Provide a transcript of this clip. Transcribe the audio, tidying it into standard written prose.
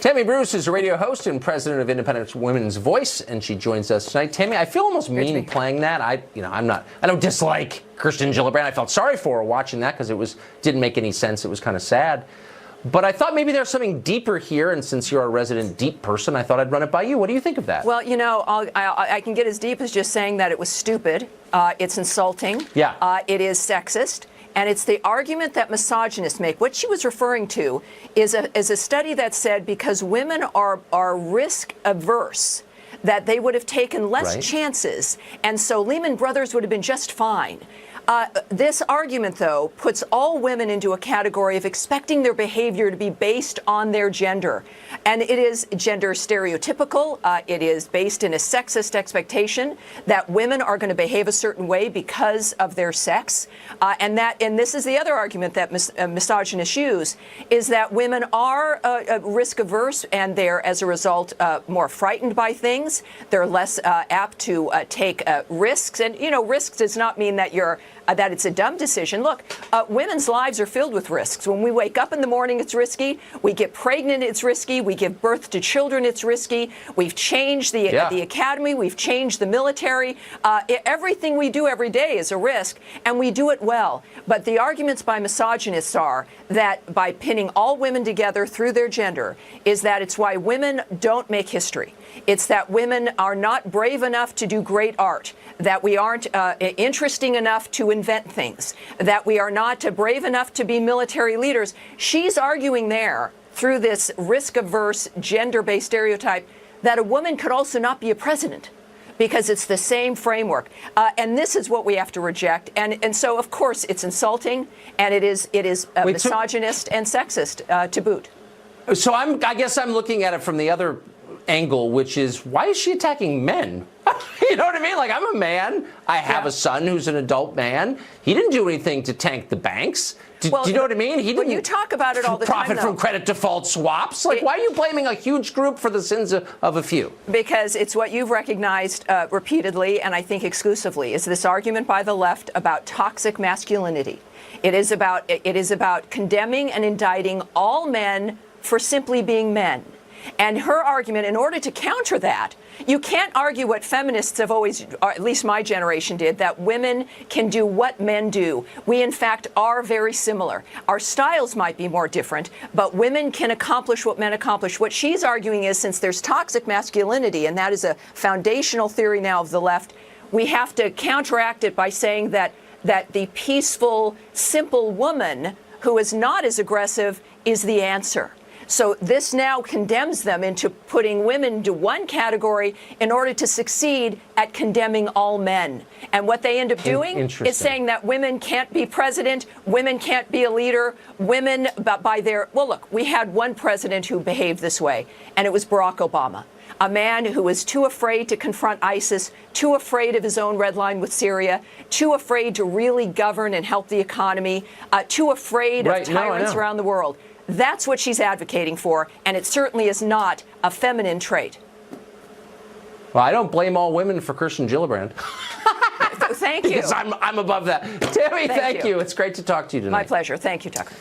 Tammy Bruce is a radio host and president of Independent Women's Voice, and she joins us tonight. Tammy, I feel almost mean playing that. I don't dislike Kirsten Gillibrand. I felt sorry for her watching that because didn't make any sense. It was kind of sad. But I thought maybe there's something deeper here, and since you're a resident deep person, I thought I'd run it by you. What do you think of that? Well, I can get as deep as just saying that it was stupid. It's insulting. Yeah. It is sexist. And it's the argument that misogynists make. What she was referring to is a study that said because women are risk averse, that they would have taken less chances, and so Lehman Brothers would have been just fine. This argument, though, puts all women into a category of expecting their behavior to be based on their gender. And it is gender stereotypical. It is based in a sexist expectation that women are going to behave a certain way because of their sex. And this is the other argument that misogynists use, is that women are risk averse and they're, as a result, more frightened by things. They're less apt to take risks. And, risks does not mean that that it's a dumb decision. Look, women's lives are filled with risks. When we wake up in the morning, it's risky. We get pregnant, it's risky. We give birth to children, it's risky. We've changed the academy. We've changed the military. Everything we do every day is a risk, and we do it well. But the arguments by misogynists are that by pinning all women together through their gender is that it's why women don't make history. It's that women are not brave enough to do great art, that we aren't interesting enough to invent things, that we are not brave enough to be military leaders. She's arguing there, through this risk-averse, gender-based stereotype, that a woman could also not be a president, because it's the same framework. And this is what we have to reject. And so, of course, it's insulting, and it is misogynist and sexist to boot. So I guess I'm looking at it from the other angle, which is, why is she attacking men? You know what I mean? Like, I'm a man. I have a son who's an adult man. He didn't do anything to tank the banks. Do you know what I mean? He didn't. You talk about it all the time, profit from credit default swaps. Like, why are you blaming a huge group for the sins of a few? Because it's what you've recognized repeatedly, and I think exclusively, is this argument by the left about toxic masculinity. It is about condemning and indicting all men for simply being men. And her argument, in order to counter that, you can't argue what feminists have always, or at least my generation did, that women can do what men do. We, in fact, are very similar. Our styles might be more different, but women can accomplish what men accomplish. What she's arguing is, since there's toxic masculinity, and that is a foundational theory now of the left, we have to counteract it by saying that the peaceful, simple woman who is not as aggressive is the answer. So this now condemns them into putting women into one category in order to succeed at condemning all men. And what they end up doing is saying that women can't be president, women can't be a leader, women, well, look, we had one president who behaved this way, and it was Barack Obama. A man who was too afraid to confront ISIS, too afraid of his own red line with Syria, too afraid to really govern and help the economy, too afraid of tyrants around the world. That's what she's advocating for, and it certainly is not a feminine trait. Well, I don't blame all women for Kirsten Gillibrand. Thank you. Because I'm above that. Tammy, thank you. It's great to talk to you tonight. My pleasure. Thank you, Tucker.